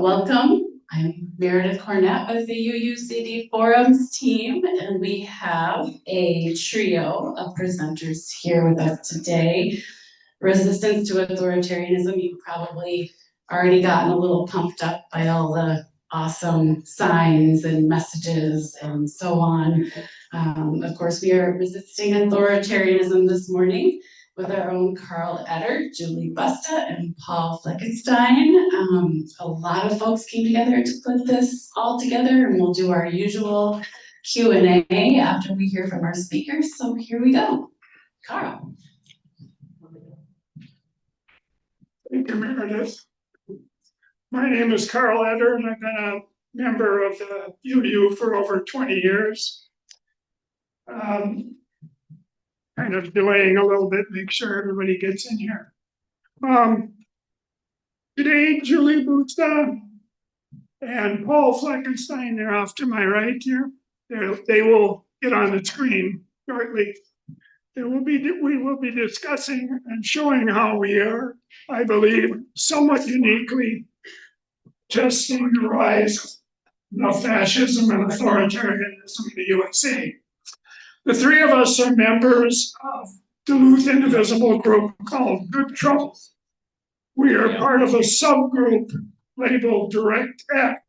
welcome. I'm Meredith Cornett with the UUCD Forums team, and we have a trio of presenters here with us today. Resistance to Authoritarianism, you've probably already gotten a little pumped up by all the awesome signs and messages and so on. Of course, we are resisting authoritarianism this morning with our own Carl Etter, Julie Busta and Paul Fleckenstein. A lot of folks came together to put this all together, and we'll do our usual Q&A after we hear from our speakers. So here we go. Carl. Thank you, Meredith. My name is Carl Etter, and I've been a member of the UU for over 20 years. Kind of delaying a little bit, make sure everybody gets in here. Today, Julie Busta and Paul Fleckenstein, they're off to my right here. They will get on the screen shortly. We will be discussing and showing how we are, I believe, somewhat uniquely testing the rise of fascism and authoritarianism in the USA. The three of us are members of Duluth Indivisible group called Good Trouble. We are part of a subgroup labeled Direct Act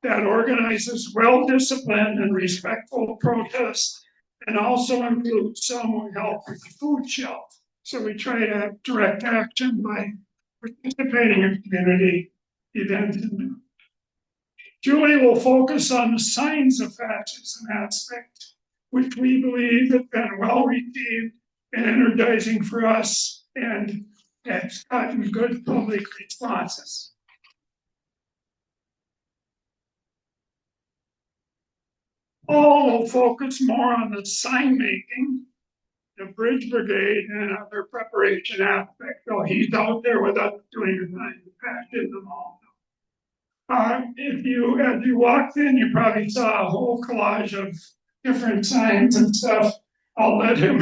that organizes well-disciplined and respectful protests and also includes some who help with the food shelf. So we try to have direct action by participating in community events. Julie will focus on the signs of fascism aspect, which we believe have been well received and energizing for us, and has gotten good public responses. Paul will focus more on the sign making, the Bridge Brigade, and other preparation aspects. So he's out there with us doing the signs of fascism also. As you walked in, you probably saw a whole collage of different signs and stuff. I'll let him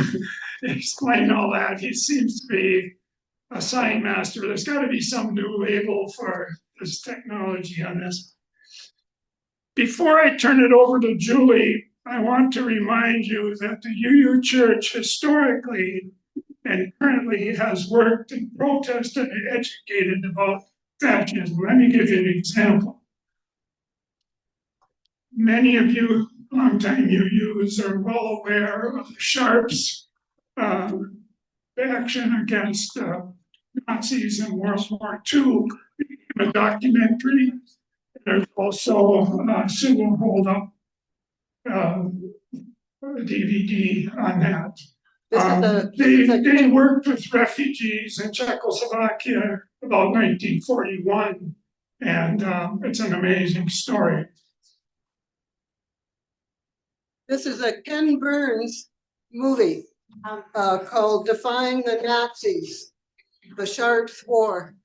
explain all that. He seems to be a sign master. There's got to be some new label for this technology on this. Before I turn it over to Julie, I want to remind you that the UU Church historically and currently has worked and protested and educated about fascism. Let me give you an example. Many of you longtime UUs are well aware of the Sharps' action against Nazis in World War II, a documentary. There's also Sue will hold up a DVD on that. They worked with refugees in Czechoslovakia about 1941, and it's an amazing story. This is a Ken Burns movie called Defying the Nazis, The Sharps' War.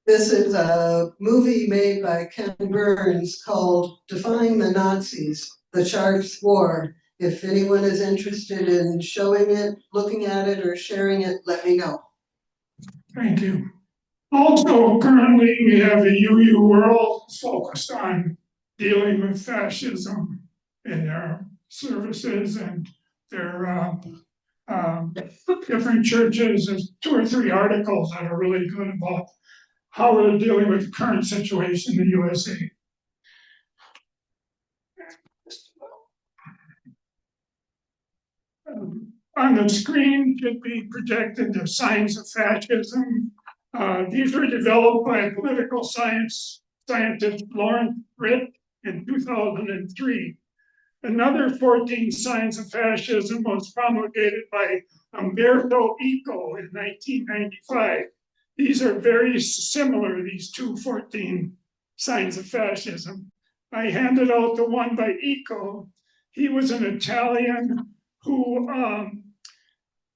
This is a movie made by Ken Burns called Defying the Nazis, The Sharps' War. If anyone is interested in showing it, looking at it, or sharing it, let me know. Thank you. Also, currently, we have a UU World focused on dealing with fascism in their services and their different churches. There's 2 or 3 articles that are really good about how we're dealing with the current situation in the USA. On the screen should be projected the signs of fascism. These were developed by political scientist Lawrence Britt in 2003. Another 14 signs of fascism was promulgated by Umberto Eco in 1995. These are very similar, these 14 signs of fascism. I handed out the one by Eco. He was an Italian who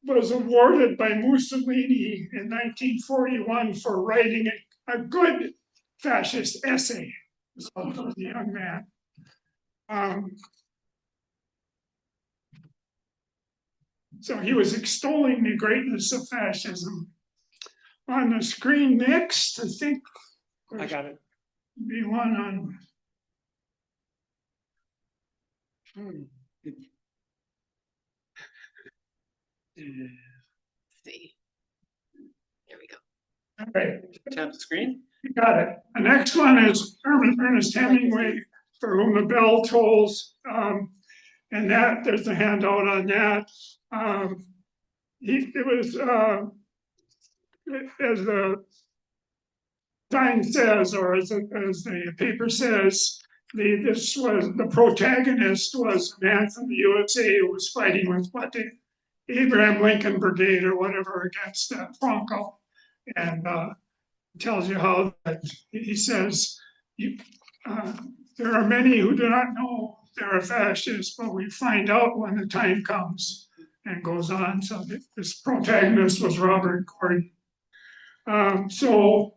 was awarded by Mussolini in 1941 for writing a good fascist essay. So he was a young man. So he was extolling the greatness of fascism. on the screen next. I think I got it. be one on. See. There we go. All right, Tap the screen. you got it. The next one is Ernest Hemingway, For Whom the Bell Tolls. And that there's a handout on that. It was as the sign says, or as the paper says, the protagonist was a man from the USA who was fighting with the Abraham Lincoln Brigade or whatever against Franco, and tells you how that he says there are many who do not know they're a fascist, but we find out when the time comes, and goes on. So this protagonist was Robert Gordon. So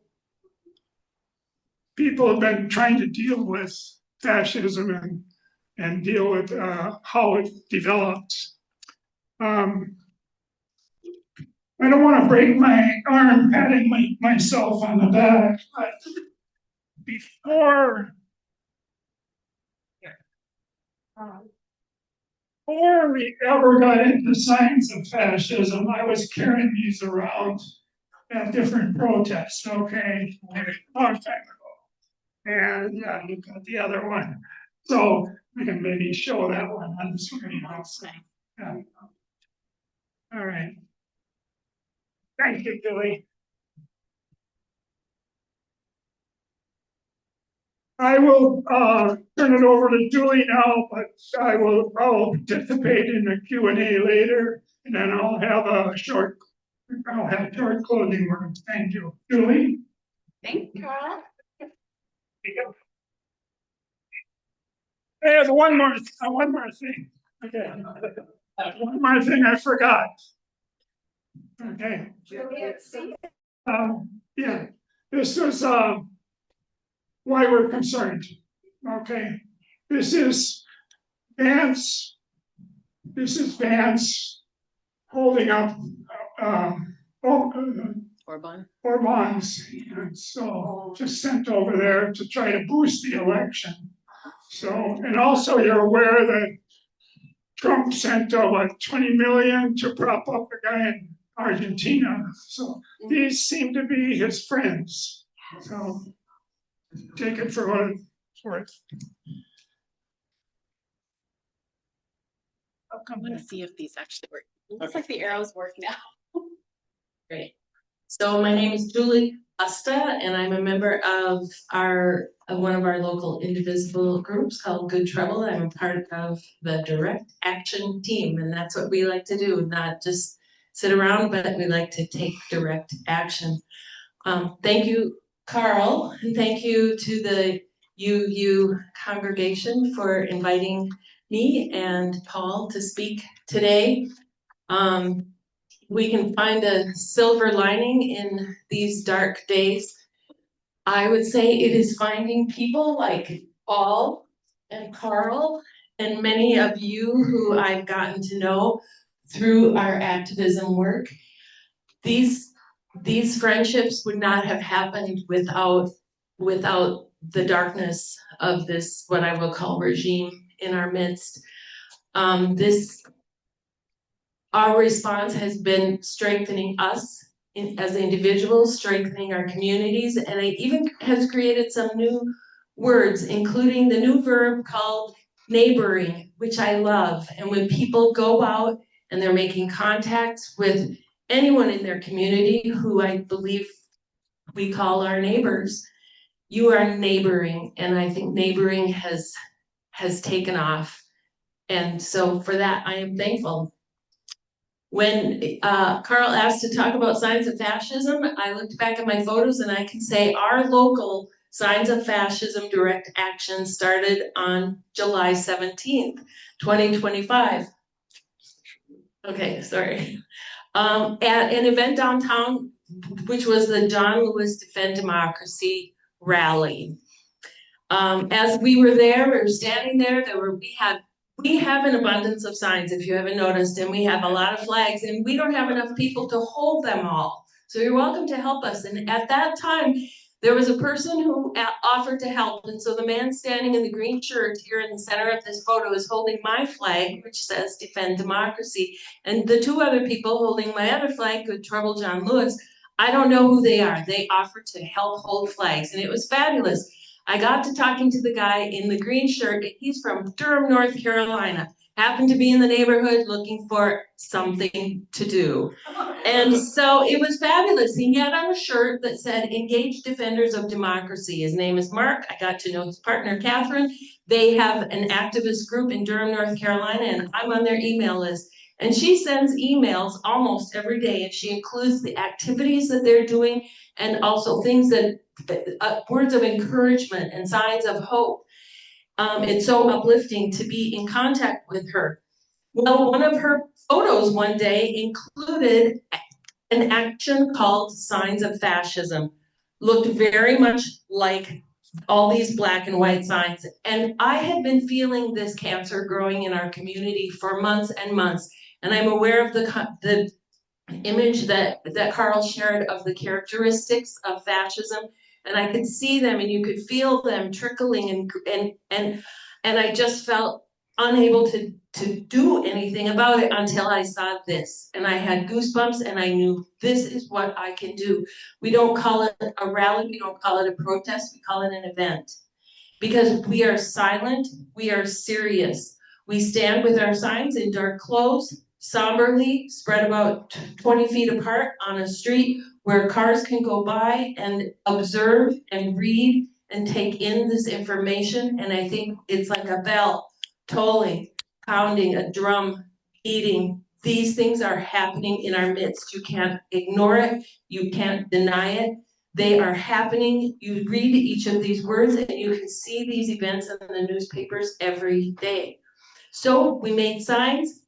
people have been trying to deal with fascism and deal with how it developed. I don't want to break my arm patting myself on the back, but before we ever got into signs of fascism, I was carrying these around at different protests, okay, a long time ago. And yeah, you've got the other one. So we can maybe show that one on the screen also. Yeah. All right. Thank you, Billy. I will turn it over to Julie now, but I'll participate in the Q&A later, and then I'll have short closing words. Thank you. Julie? Thank you, Carl. Hey, one more thing. Okay. One more thing I forgot. Okay. Yeah, this is why we're concerned. Okay, this is Vance holding up four bonds. And so just sent over there to try to boost the election. So, and also you're aware that Trump sent 20 million to prop up a guy in Argentina. So these seem to be his friends. So take it for what it's worth. I'm going to see if these actually work. It looks like the arrows work now. Great. So my name is Julie Busta, and I'm a member of one of our local indivisible groups called Good Trouble. I'm a part of the direct action team, and that's what we like to do, not just sit around, but we like to take direct action. Thank you, Carl, and thank you to the UU congregation for inviting me and Paul to speak today. We can find a silver lining in these dark days. I would say it is finding people like Paul and Carl and many of you who I've gotten to know through our activism work. These friendships would not have happened without the darkness of this, what I will call, regime in our midst. Our response has been strengthening us as individuals, strengthening our communities, and it even has created some new words, including the new verb called neighboring, which I love. And when people go out and they're making contacts with anyone in their community who I believe we call our neighbors, you are neighboring. And I think neighboring has taken off. And so for that, I am thankful. When Carl asked to talk about signs of fascism, I looked back at my photos and I can say our local Signs of Fascism direct action started on July 17th, 2025. Okay, sorry. At an event downtown, which was the John Lewis Defend Democracy rally. As we were there, we were standing there, we have an abundance of signs, if you haven't noticed, and we have a lot of flags, and we don't have enough people to hold them all. So you're welcome to help us. And at that time, there was a person who offered to help. And so the man standing in the green shirt here in the center of this photo is holding my flag, which says Defend Democracy. And the two other people holding my other flag, Good Trouble John Lewis, I don't know who they are. They offered to help hold flags, and it was fabulous. I got to talking to the guy in the green shirt. He's from Durham, North Carolina. Happened to be in the neighborhood looking for something to do. And so it was fabulous. He had on a shirt that said, Engaged Defenders of Democracy. His name is Mark. I got to know his partner, Catherine. They have an activist group in Durham, North Carolina, and I'm on their email list. And she sends emails almost every day, and she includes the activities that they're doing and also things that, words of encouragement and signs of hope. It's so uplifting to be in contact with her. Well, one of her photos one day included an action called Signs of Fascism. Looked very much like all these black and white signs. And I had been feeling this cancer growing in our community for months and months. And I'm aware of the image that Carl shared of the characteristics of fascism. And I could see them and you could feel them trickling and I just felt unable to do anything about it until I saw this. And I had goosebumps and I knew this is what I can do. We don't call it a rally, we don't call it a protest, we call it an event. Because we are silent, we are serious. We stand with our signs in dark clothes, somberly, spread about 20 feet apart on a street where cars can go by and observe and read and take in this information. And I think it's like a bell tolling, pounding, a drum beating. These things are happening in our midst. You can't ignore it. You can't deny it. They are happening. You read each of these words and you can see these events in the newspapers every day. So we made signs.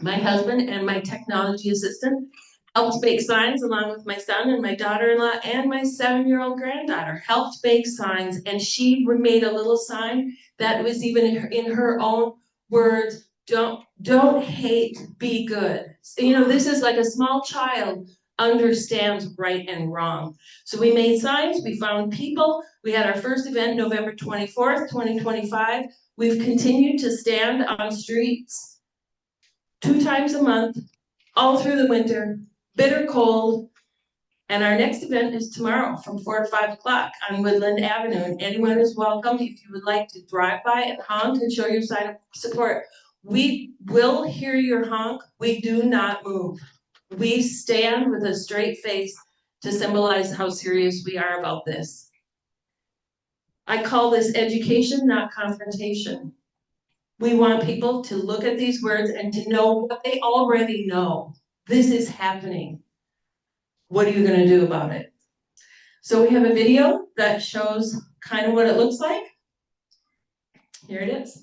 My husband and my technology assistant helped make signs along with my son and my daughter-in-law and my 7-year-old granddaughter helped make signs, and she made a little sign that was even in her own words, don't hate, be good. You know, this is like a small child understands right and wrong. So we made signs, we found people, we had our first event November 24th, 2025. We've continued to stand on streets 2 times a month, all through the winter, bitter cold. And our next event is tomorrow from 4 to 5 o'clock on Woodland Avenue. And anyone is welcome if you would like to drive by and honk and show your sign of support. We will hear your honk. We do not move. We stand with a straight face to symbolize how serious we are about this. I call this education, not confrontation. We want people to look at these words and to know what they already know. This is happening. What are you going to do about it? So we have a video that shows kind of what it looks like. Here it is.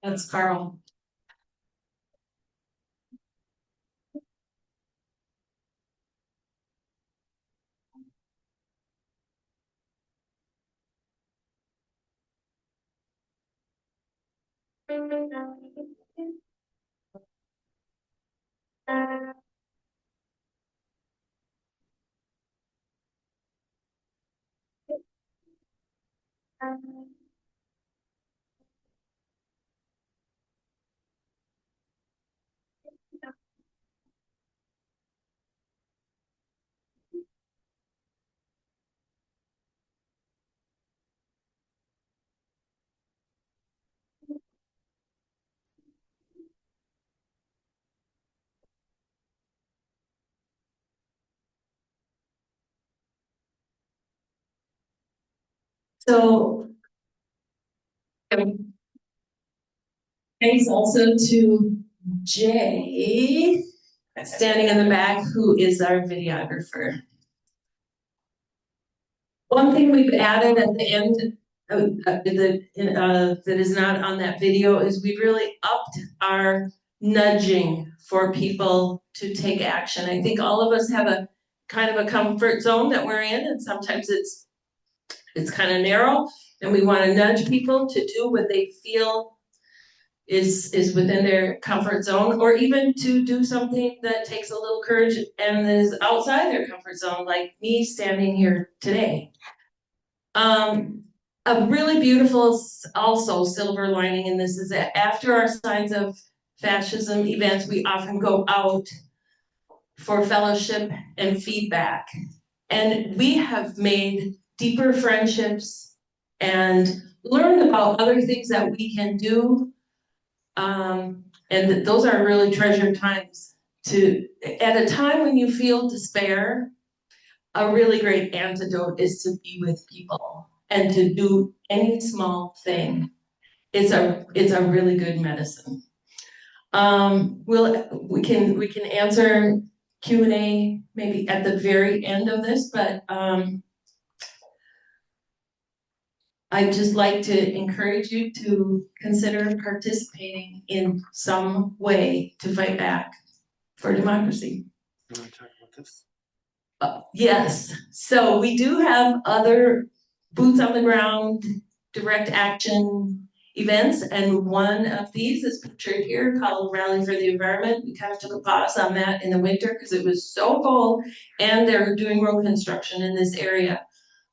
That's Carl. So thanks also to Jay, standing in the back, who is our videographer. One thing we've added at the end that is not on that video is we really upped our nudging for people to take action. I think all of us have a kind of a comfort zone that we're in, and sometimes it's kind of narrow, and we want to nudge people to do what they feel is within their comfort zone, or even to do something that takes a little courage and is outside their comfort zone, like me standing here today. A really beautiful, also silver lining in this is that after our Signs of Fascism events, we often go out for fellowship and feedback. And we have made deeper friendships and learned about other things that we can do. And those are really treasured times at a time when you feel despair. A really great antidote is to be with people and to do any small thing. It's a really good medicine. We can answer Q&A maybe at the very end of this, but I'd just like to encourage you to consider participating in some way to fight back for democracy. You want to talk about this? Yes, so we do have other boots on the ground, direct action events, and one of these is pictured here called Rally for the Environment. We kind of took a pause on that in the winter because it was so cold, and they're doing road construction in this area.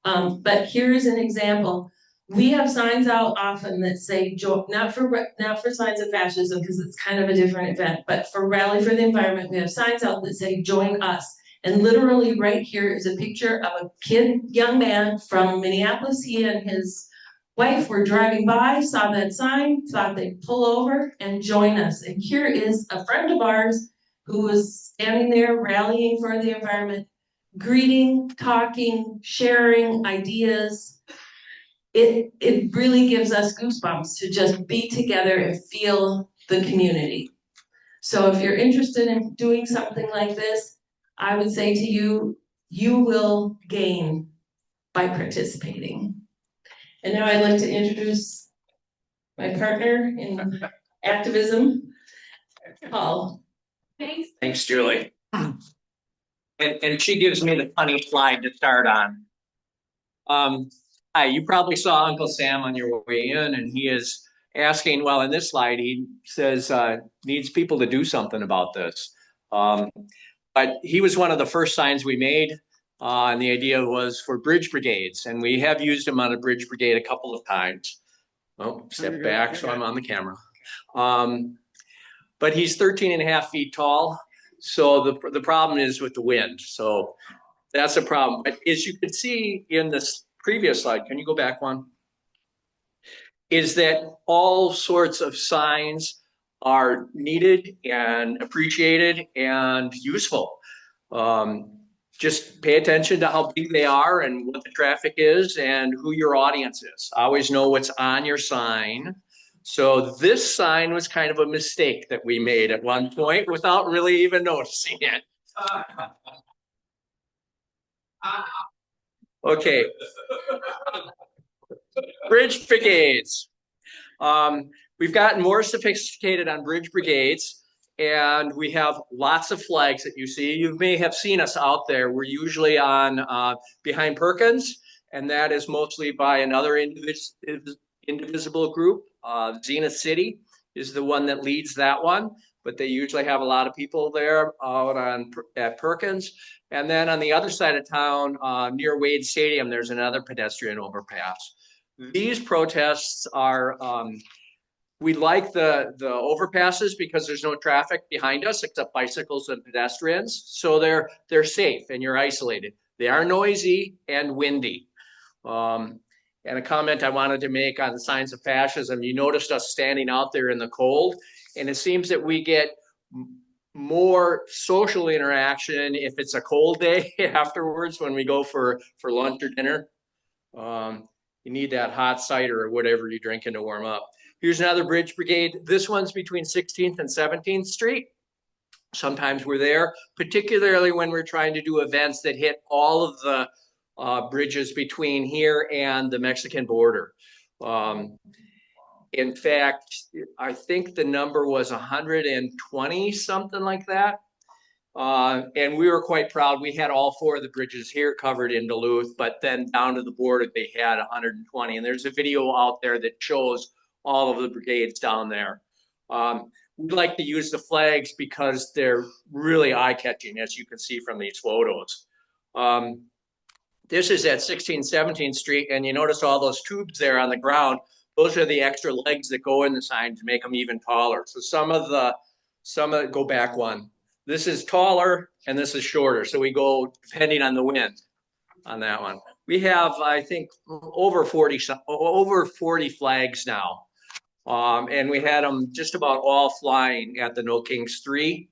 But here's an example. We have signs out often that say, not for Signs of Fascism, because it's kind of a different event, but for Rally for the Environment, we have signs out that say, join us. And literally right here is a picture of a young man from Minneapolis. He and his wife were driving by, saw that sign, thought they'd pull over and join us. And here is a friend of ours who was standing there rallying for the environment, greeting, talking, sharing ideas. It really gives us goosebumps to just be together and feel the community. So if you're interested in doing something like this, I would say to you, you will gain by participating. And now I'd like to introduce my partner in activism, Paul. Thanks. Thanks, Julie. And she gives me the funny slide to start on. Hi, you probably saw Uncle Sam on your way in, and he is asking, well, in this slide, he says, needs people to do something about this. But he was one of the first signs we made, and the idea was for bridge brigades, and we have used him on a bridge brigade a couple of times. Oh, step back, so I'm on the camera. But he's 13.5 feet tall, so the problem is with the wind. So that's a problem. But as you can see in this previous slide, can you go back one? Is that all sorts of signs are needed and appreciated and useful. Just pay attention to how big they are and what the traffic is and who your audience is. Always know what's on your sign. So this sign was kind of a mistake that we made at one point without really even noticing it. Okay. Bridge brigades. We've gotten more sophisticated on bridge brigades, and we have lots of flags that you see. You may have seen us out there. We're usually on behind Perkins, and that is mostly by another indivisible group. Zenith City is the one that leads that one, but they usually have a lot of people there out at Perkins. And then on the other side of town, near Wade Stadium, there's another pedestrian overpass. These protests are, we like the overpasses because there's no traffic behind us except bicycles and pedestrians. So they're safe and you're isolated. They are noisy and windy. And a comment I wanted to make on the Signs of Fascism, you noticed us standing out there in the cold, and it seems that we get more social interaction if it's a cold day afterwards when we go for lunch or dinner. You need that hot cider or whatever you're drinking to warm up. Here's another bridge brigade. This one's between 16th and 17th Street. Sometimes we're there, particularly when we're trying to do events that hit all of the bridges between here and the Mexican border. In fact, I think the number was 120, something like that. And we were quite proud. We had all 4 of the bridges here covered in Duluth, but then down to the border, they had 120. And there's a video out there that shows all of the brigades down there. We like to use the flags because they're really eye-catching, as you can see from these photos. This is at 16th, 17th Street, and you notice all those tubes there on the ground. Those are the extra legs that go in the sign to make them even taller. So some of go back one. This is taller and this is shorter. So we go depending on the wind on that one. We have, I think, over 40 flags now. And we had them just about all flying at the No Kings 3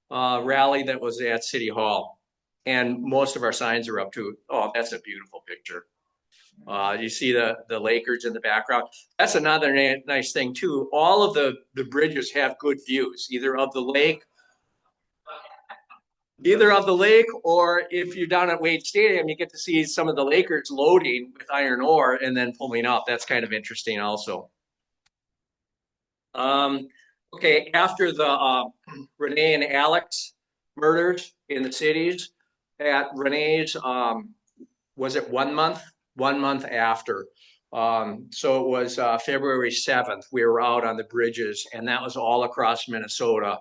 rally that was at City Hall. And most of our signs are up to, oh, that's a beautiful picture. You see the Lakers in the background. That's another nice thing too. All of the bridges have good views, either of the lake, or if you're down at Wade Stadium, you get to see some of the Lakers loading with iron ore and then pulling up. That's kind of interesting also. Okay, after the Renee and Alex murders in the cities, at Renee's, was it 1 month? 1 month after. So it was February 7th, we were out on the bridges, and that was all across Minnesota.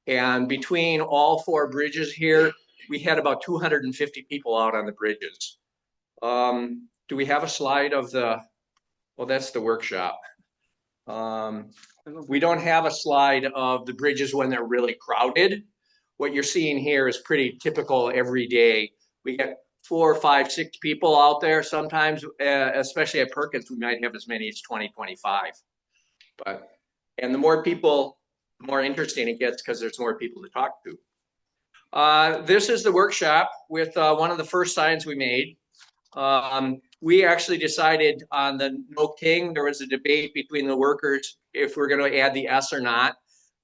And between all 4 bridges here, we had about 250 people out on the bridges. Do we have a slide of well, that's the workshop. We don't have a slide of the bridges when they're really crowded. What you're seeing here is pretty typical every day. We get 4, 5, 6 people out there sometimes, especially at Perkins, we might have as many as 20, 25. And the more people, the more interesting it gets because there's more people to talk to. This is the workshop with one of the first signs we made. We actually decided on the No King, there was a debate between the workers if we're going to add the S or not.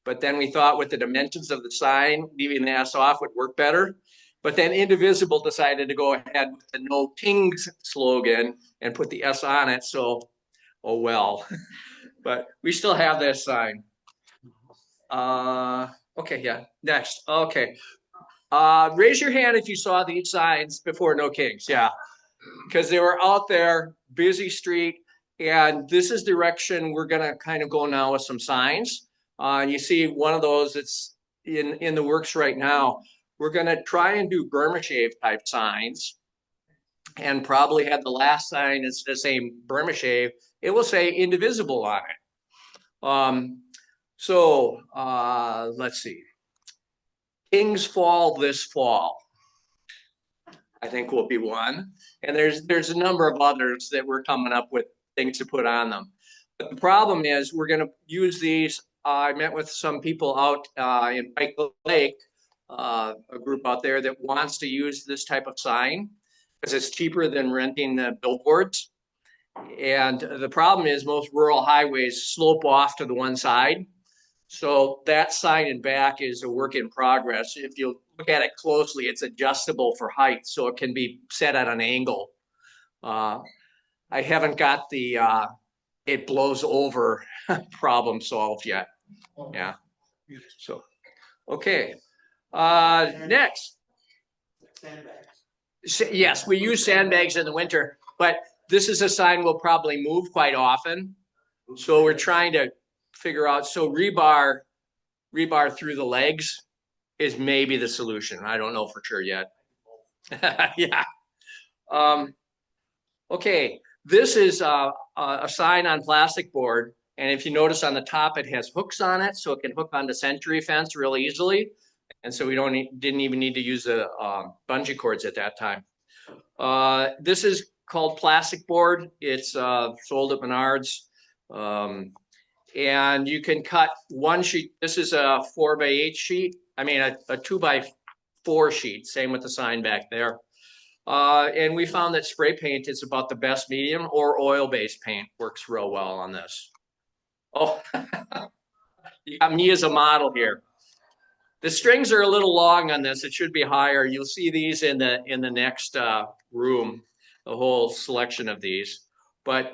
But then we thought with the dimensions of the sign, leaving the S off would work better. But then Indivisible decided to go ahead with the No Kings slogan and put the S on it. So, oh well. But we still have that sign. Okay, yeah, next. Okay. Raise your hand if you saw these signs before No Kings. Yeah, because they were out there, busy street. And this is the direction we're going to kind of go now with some signs. And you see one of those that's in the works right now. We're going to try and do Burma shave type signs and probably have the last sign instead of saying Burma shave, it will say Indivisible on it. Let's see. Kings Fall this fall, I think will be one. And there's a number of others that we're coming up with things to put on them. But the problem is we're going to use these. I met with some people out in Pike Lake, a group out there that wants to use this type of sign because it's cheaper than renting the billboards. And the problem is most rural highways slope off to the one side. So that sign in back is a work in progress. If you look at it closely, it's adjustable for height, so it can be set at an angle. I haven't got the it blows over problem solved yet. Yeah. So, okay. Next. Yes, we use sandbags in the winter, but this is a sign we'll probably move quite often. So we're trying to figure out, so rebar through the legs is maybe the solution. I don't know for sure yet. Yeah. Okay, this is a sign on plastic board. And if you notice on the top, it has hooks on it, so it can hook onto Century fence real easily. And so we didn't even need to use the bungee cords at that time. This is called plastic board. It's sold at Menards. And you can cut one sheet. This is a 4x8 sheet. I mean, a 2x4 sheet. Same with the sign back there. And we found that spray paint is about the best medium, or oil-based paint works real well on this. Oh, you got me as a model here. The strings are a little long on this. It should be higher. You'll see these in the next room, the whole selection of these. But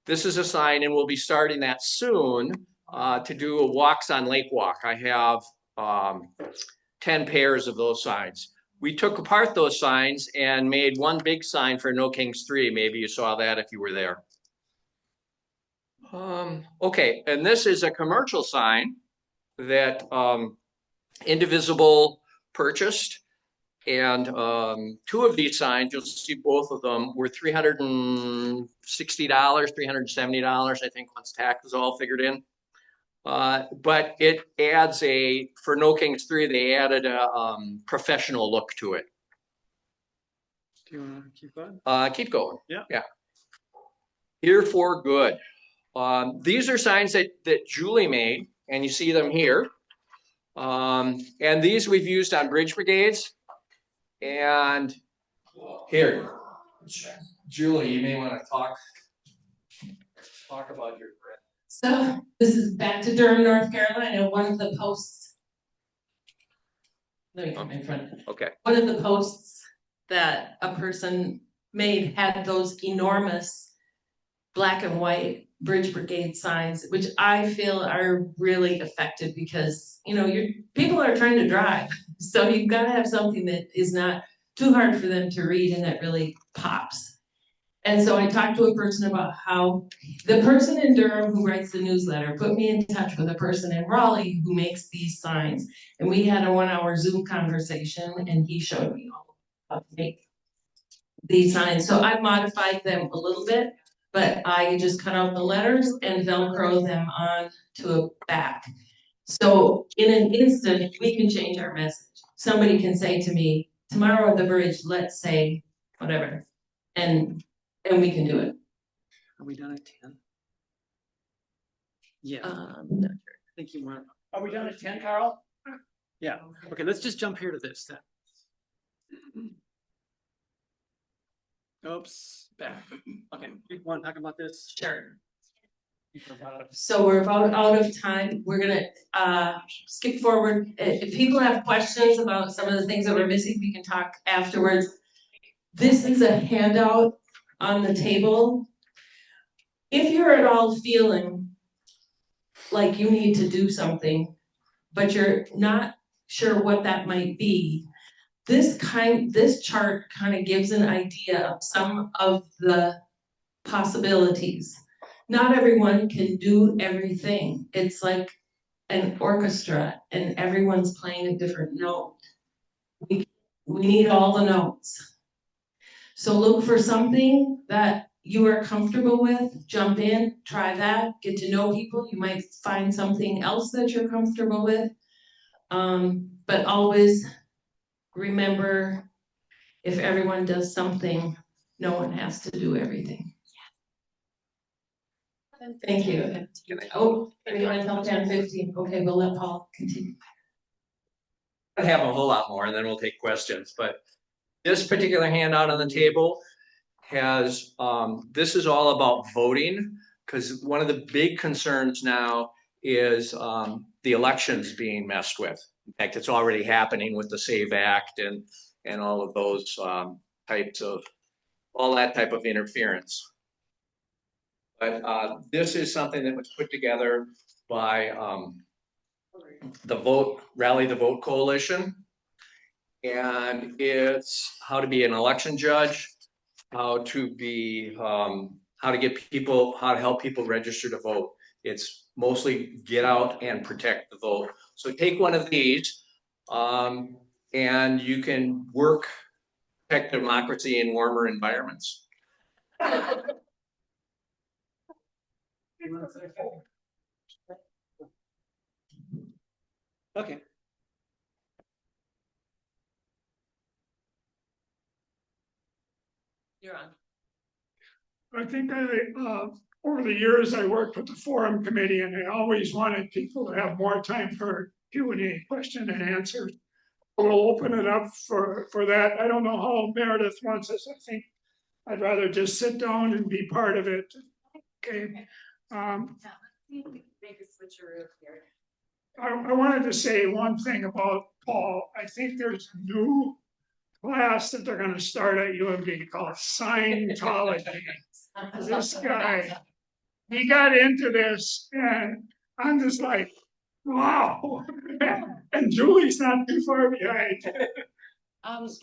this is a sign, and we'll be starting that soon to do a walks on Lake Walk. I have 10 pairs of those signs. We took apart those signs and made one big sign for No Kings 3. Maybe you saw that if you were there. Okay, and this is a commercial sign that Indivisible purchased. And two of these signs, you'll see both of them, were $360, $370, I think, once tax is all figured in. But it adds for No Kings 3, they added a professional look to it. Do you want to keep going? Keep going. Yeah. Yeah. Here for good. These are signs that Julie made, and you see them here. And these we've used on bridge brigades. And here, Julie, you may want to talk about your grid. So this is back to Durham, North Carolina. One of the posts. Let me come in front. Okay. One of the posts that a person made had those enormous black and white bridge brigade signs, which I feel are really effective because, you know, people are trying to drive. So you've got to have something that is not too hard for them to read and that really pops. And so I talked to a person about how the person in Durham who writes the newsletter put me in touch with a person in Raleigh who makes these signs. And we had a 1-hour Zoom conversation and he showed me all how to make these signs. So I modified them a little bit, but I just cut out the letters and Velcro them on to a back. So in an instant, we can change our message. Somebody can say to me, tomorrow at the bridge, let's say whatever, and we can do it. Are we done at 10? Yeah, I think you want. Are we done at 10, Carl? Yeah. Okay, let's just jump here to this then. Oops, back. Okay, you want to talk about this? Sure. So we're about out of time. We're gonna skip forward. If people have questions about some of the things that we're missing, we can talk afterwards. This is a handout on the table. If you're at all feeling like you need to do something, but you're not sure what that might be, this chart kind of gives an idea of some of the possibilities. Not everyone can do everything. It's like an orchestra and everyone's playing a different note. We need all the notes. So look for something that you are comfortable with, jump in, try that, get to know people. You might find something else that you're comfortable with. But always remember, if everyone does something, no one has to do everything. Thank you. Oh, anyone until 10:15? Okay, we'll let Paul continue. I have a whole lot more, and then we'll take questions. But this particular handout on the table has, this is all about voting, because one of the big concerns now is the elections being messed with. In fact, it's already happening with the SAVE Act and all of those types of, all that type of interference. But this is something that was put together by the Rally the Vote Coalition. And it's how to be an election judge, how to help people register to vote. It's mostly get out and protect the vote. So take one of these and you can protect democracy in warmer environments. Okay. You're on. I think over the years, I worked with the forum committee and I always wanted people to have more time for Q&A, question and answer. we'll open it up for that. I don't know how Meredith wants us. I think I'd rather just sit down and be part of it. Okay. Make a switcheroo here. I wanted to say one thing about Paul. I think there's a new class that they're gonna start at UMD called Scientology. This guy, he got into this and I'm just like, wow. And Julie's not too far behind. Let's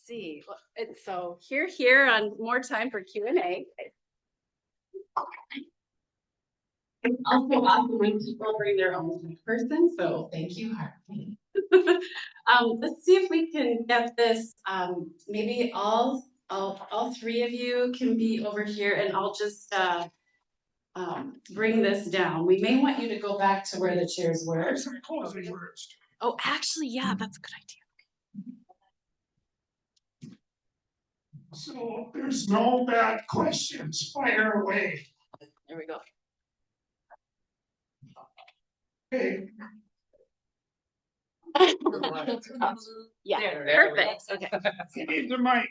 see. So here on more time for Q&A. Also, often when people bring their own person, so thank you, Harvey. Let's see if we can get this. Maybe all three of you can be over here, and I'll just bring this down. We may want you to go back to where the chairs were. Some closing words. Oh, actually, yeah, that's a good idea. So there's no bad questions. Fire away. There we go. Okay. Yeah, There we go. perfect. Okay. You need the mic.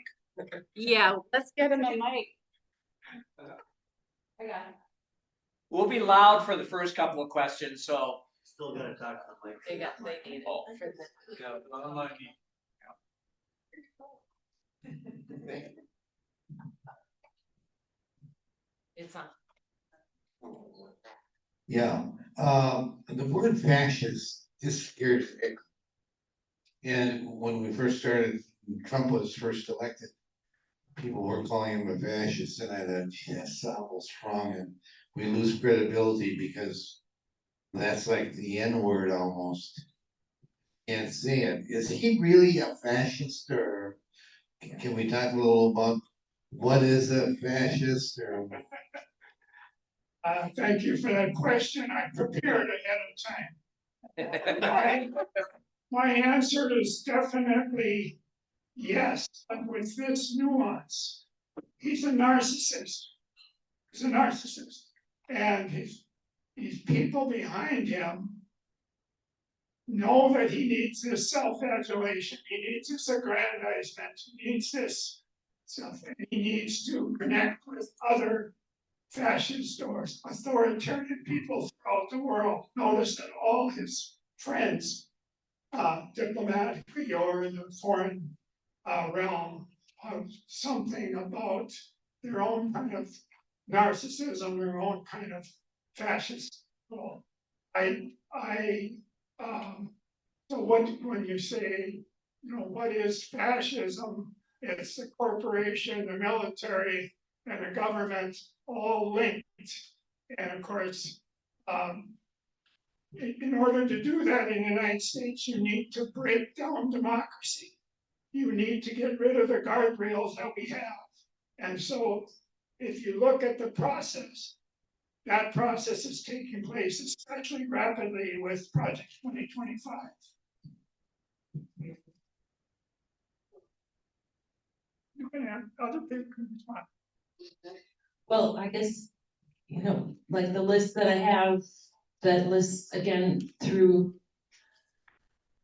Yeah, let's get him a mic. I got it. We'll be loud for the first couple of questions, so. Still gotta talk to the mic. They need it for the. It's on. Yeah, the word fascist is scares me. And when we first started, Trump was first elected, people were calling him a fascist, and I thought, yes, almost wrong, and we lose credibility because that's like the N-word almost. Can't say it. Is he really a fascist, or can we talk a little about what is a fascist, or? Thank you for that question. I prepared ahead of time. My answer is definitely yes, but with this nuance. He's a narcissist. He's a narcissist. And his people behind him know that he needs this self-adulation. He needs this aggrandizement. He needs this stuff. And he needs to connect with other fascist or authoritarian people throughout the world. Notice that all his friends, diplomatically or in the foreign realm, have something about their own kind of narcissism, their own kind of fascist. Well, so when you say, what is fascism? It's the corporation, the military, and the government all linked. And of course, in order to do that in the United States, you need to break down democracy. You need to get rid of the guardrails that we have. And so if you look at the process, that process is taking place especially rapidly with Project 2025. You can have other people respond. Well, I guess, like the list that I have, that lists again through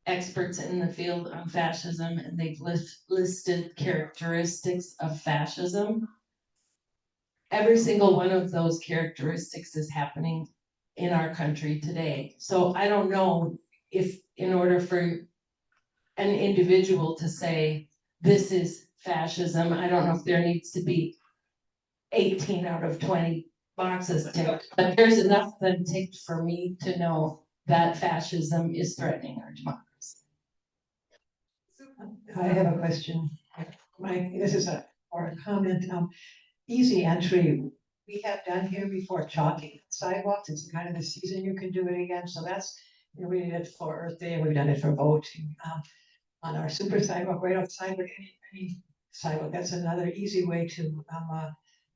experts in the field on fascism, and they've listed characteristics of fascism. Every single one of those characteristics is happening in our country today. So I don't know if in order for an individual to say this is fascism, I don't know if there needs to be 18 out of 20 boxes ticked, but there's enough of them ticked for me to know that fascism is threatening our democracy. I have a question. This is a comment. Easy entry. We have done here before chalking sidewalks. It's kind of the season you can do it again. So that's, we did it for Earth Day, and we've done it for voting on our super sidewalk right outside. But any sidewalk, that's another easy way to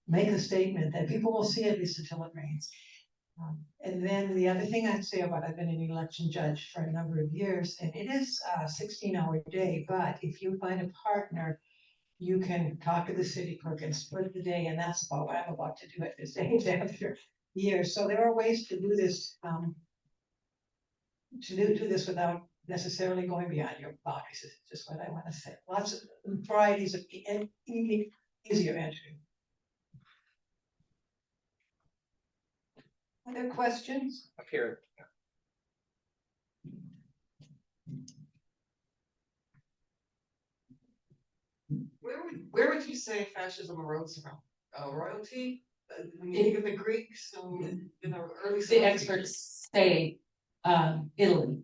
make a statement that people will see at least until it rains. And then the other thing I'd say about, I've been an election judge for a number of years, and it is a 16-hour day, but if you find a partner, you can talk to the city clerk and split the day, and that's about what I'm about to do at this age after years. So there are ways to do this, without necessarily going beyond your boundaries, is just what I want to say. Lots of varieties of easier entry. Other questions? Up here. Where would you say fascism arose from? Royalty? When you think of the Greeks, in the early. The experts say, Italy,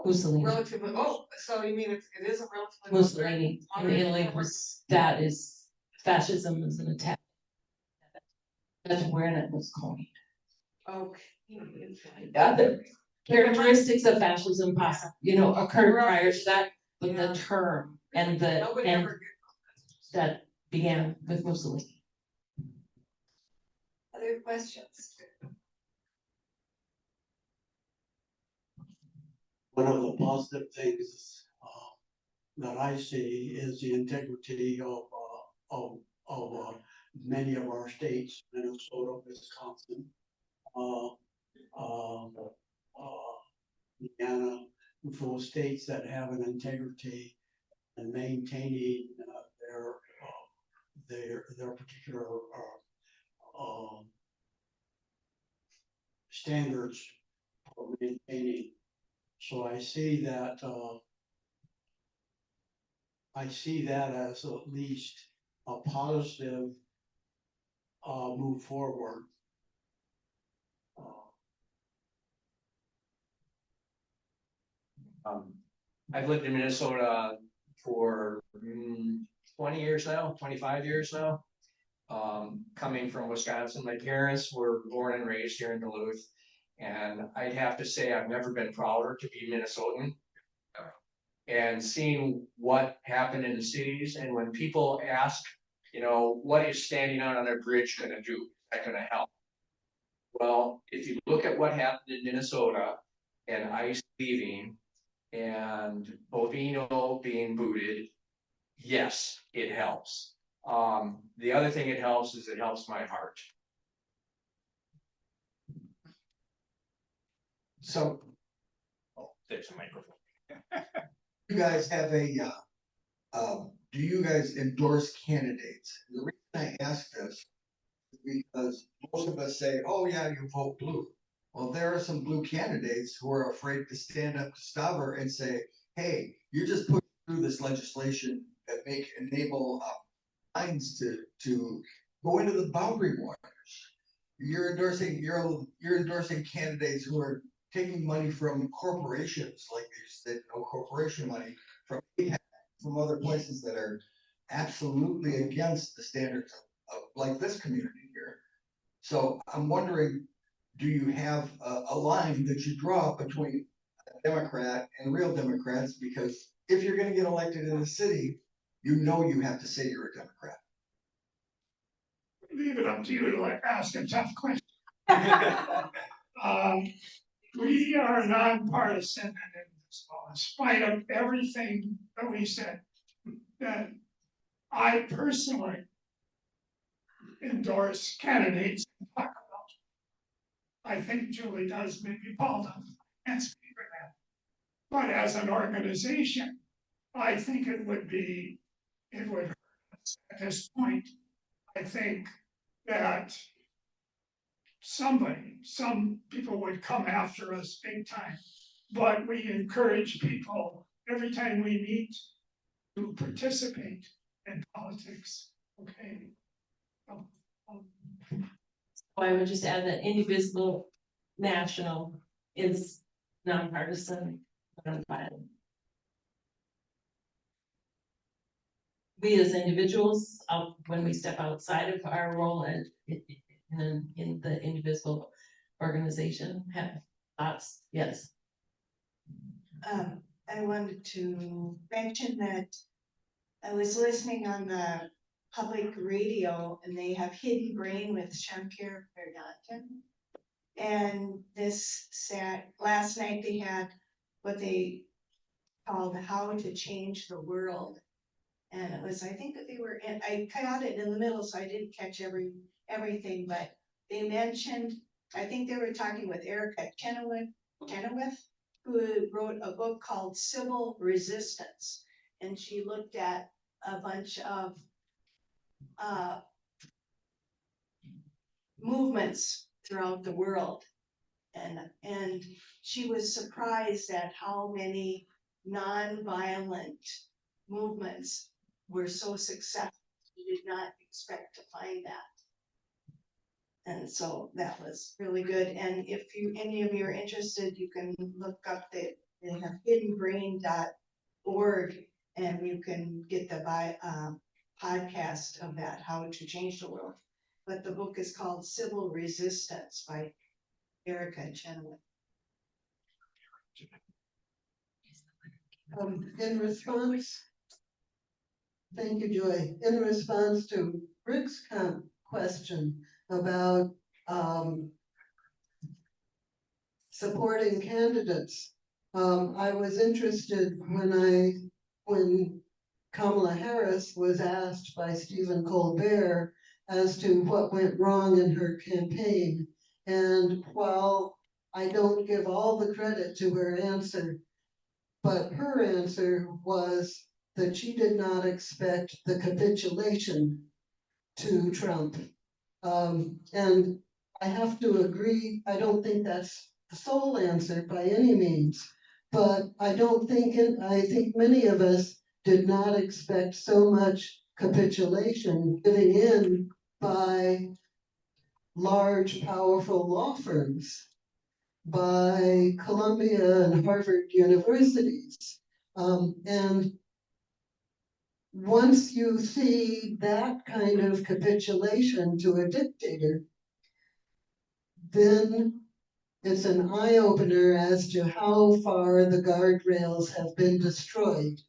Mussolini. Relatively, so you mean it is a relatively. Mussolini in modern Italy framework? that is, fascism is an attack. That's where that was coined. Okay. Other characteristics of fascism occurred Right. prior to that, but Yeah. the term and Nobody ever. that began with Mussolini. Other questions? One of the positive things that I see is the integrity of many of our states, Minnesota, Wisconsin, Indiana, those states that have an integrity and maintaining their particular standards for maintaining. So I see that as at least a positive move forward. I've lived in Minnesota for 20 years now, 25 years now. Coming from Wisconsin, my parents were born and raised here in Duluth, and I'd have to say I've never been prouder to be Minnesotan. And seeing what happened in the cities, and when people ask, what is standing out on a bridge going to do? Is that going to help? Well, if you look at what happened in Minnesota and ICE leaving and Bovino being booted, yes, it helps. The other thing it helps is it helps my heart. So There's a microphone. you guys have do you guys endorse candidates? The reason I ask this is because most of us say, oh yeah, you vote blue. Well, there are some blue candidates who are afraid to stand up to Stauber and say, hey, you're just putting through this legislation that enable lines to go into the boundary waters. You're endorsing candidates who are taking money from corporations, like they said, no corporation money, from other places that are absolutely against the standards of like this community here. So I'm wondering, do you have a line that you draw between a Democrat and real Democrats? Because if you're going to get elected in the city, you have to say you're a Democrat. Leave it up to you to ask a tough question. We are nonpartisan and indivisible, in spite of everything that we said. That I personally endorse candidates and talk about. I think Julie does, maybe Paul does, and speak for that. But as an organization, I think it would hurt us at this point. I think that some people would come after us big time, but we encourage people every time we meet to participate in politics. Okay. I would just add that Indivisible National is nonpartisan, nonviolent. We as individuals, when we step outside of our role in the Indivisible organization, have thoughts. Yes. I wanted to mention that I was listening on the public radio and they have Hidden Brain with Shankar Verdantan. And last night they had what they called How to Change the World. And it was, I think that I caught it in the middle, so I didn't catch everything, but they mentioned, I think they were talking with Erica Chenoweth, who wrote a book called Civil Resistance. And she looked at a bunch of movements throughout the world. And she was surprised at how many nonviolent movements were so successful. She did not expect to find that. And so that was really good. And if any of you are interested, you can look up they have hiddenbrain.org, and you can get the podcast of that, How to Change the World. But the book is called Civil Resistance by Erica Chenoweth. In response, thank you, Joy. In response to Rick's question about supporting candidates, I was interested when Kamala Harris was asked by Stephen Colbert as to what went wrong in her campaign. And while I don't give all the credit to her answer, but her answer was that she did not expect the capitulation to Trump. And I have to agree, I don't think that's the sole answer by any means, but I think many of us did not expect so much capitulation, giving in by large, powerful law firms, by Columbia and Harvard universities. And once you see that kind of capitulation to a dictator, then it's an eye-opener as to how far the guardrails have been destroyed.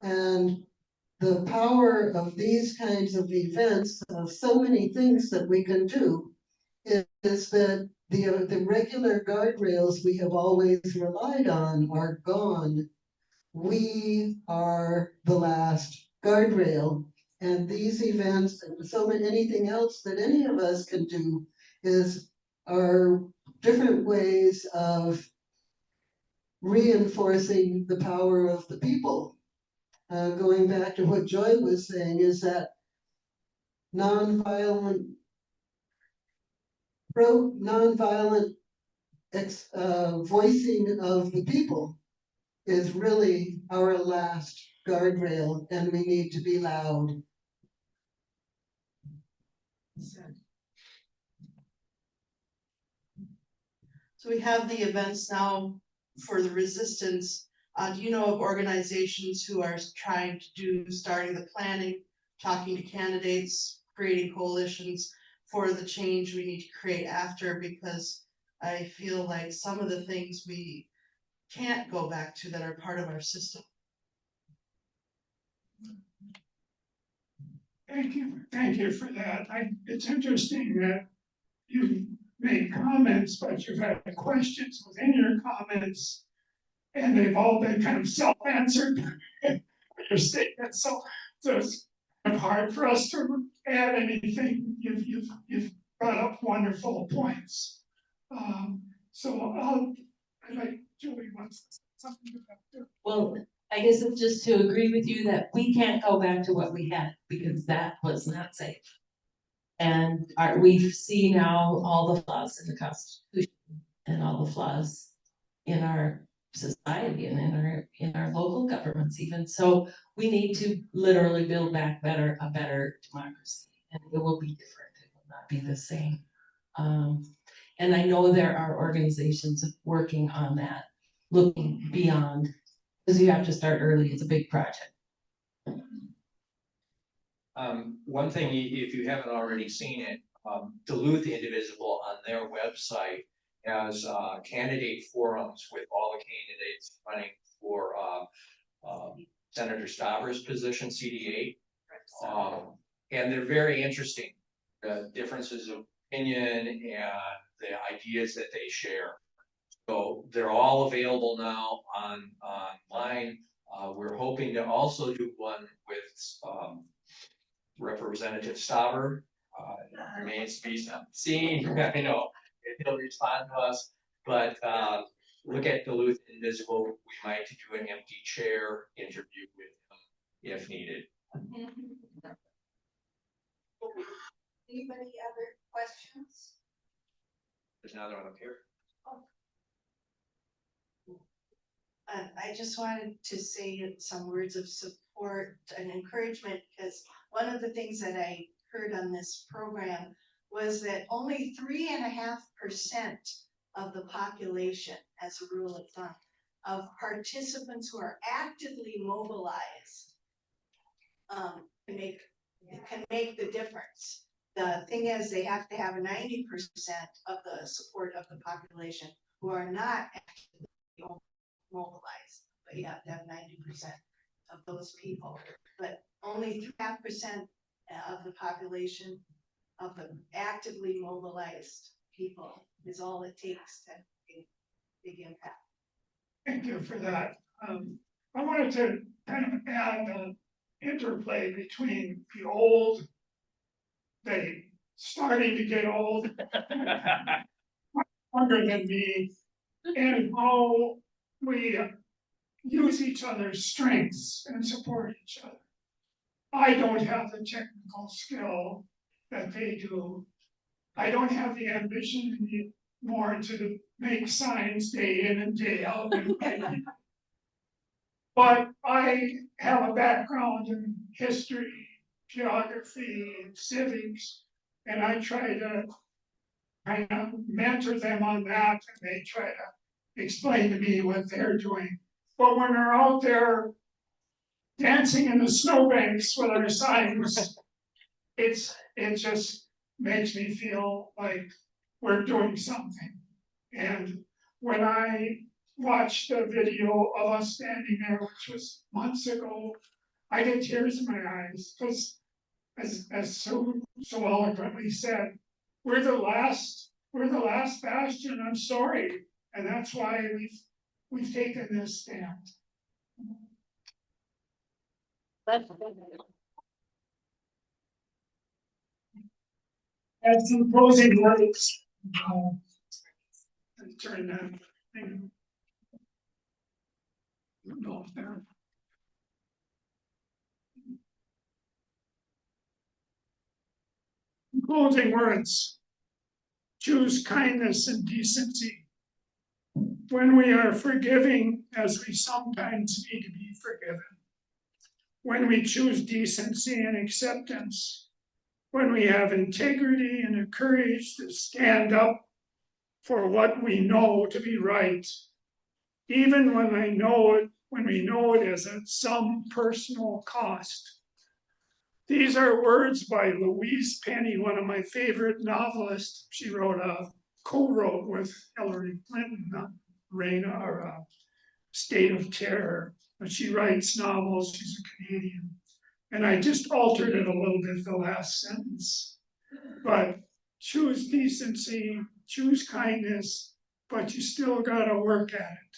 And the power of these kinds of events, of so many things that we can do, is that the regular guardrails we have always relied on are gone. We are the last guardrail. And these events, and anything else that any of us can do, are different ways of reinforcing the power of the people. Going back to what Joy was saying, is that nonviolent voicing of the people is really our last guardrail, and we need to be loud. So we have the events now for the resistance. Do you know of organizations who are starting the planning, talking to candidates, creating coalitions for the change we need to create after? Because I feel like some of the things we can't go back to that are part of our system. Thank you for that. It's interesting that you made comments, but you've had questions within your comments, and they've all been kind of self-answered in your statements. So it's kind of hard for us to add anything. You've brought up wonderful points. I'd like Julie wants to say something about that. Well, I guess it's just to agree with you that we can't go back to what we had because that was not safe. And we see now all the flaws in the Constitution and all the flaws in our society and in our local governments even. So we need to literally build back a better democracy, and it will be different. It will not be the same. And I know there are organizations working on that, looking beyond, because you have to start early. It's a big project. One thing, if you haven't already seen it, Duluth Indivisible on their website has candidate forums with all the candidates running for Senator Staver's position, CD8. And they're very interesting, the differences of opinion and the ideas that they share. So they're all available now online. We're hoping to also do one with Representative Staver. Remains to be seen. I know if he'll respond to us, but look at Duluth Indivisible. We might do an empty chair interview with him if needed. Anybody other questions? There's another one up here. I just wanted to say some words of support and encouragement, because one of the things that I heard on this program was that only 3.5% of the population, as a rule of thumb, of participants who are actively mobilized can make the difference. The thing is, they have to have 90% of the support of the population who are not actively mobilized, but you have to have 90% of those people. But only 3.5% of the population of the actively mobilized people is all it takes to make a big impact. Thank you for that. I wanted to kind of add the interplay between the old, they starting to get old, younger than me, and how we use each other's strengths and support each other. I don't have the technical skill that they do. I don't have the ambition anymore to make signs day in and day out. But I have a background in history, geography, and civics, and I try to kind of mentor them on that, and they try to explain to me what they're doing. But when they're out there dancing in the snowbanks with our signs, it just makes me feel like we're doing something. And when I watched a video of us standing there, which was months ago, I get tears in my eyes because, as so eloquently said, we're the last bastion. I'm sorry, and that's why we've taken this stand. As some closing words, turn that thing. I don't know if they're. Closing words. Choose kindness and decency. When we are forgiving, as we sometimes need to be forgiven. When we choose decency and acceptance. When we have integrity and the courage to stand up for what we know to be right, even when we know it is at some personal cost. These are words by Louise Penny, one of my favorite novelists. She co-wrote with Hillary Clinton, Reina, or State of Terror. But she writes novels, she's a Canadian. And I just altered it a little bit, the last sentence. But choose decency, choose kindness, but you still gotta work at it.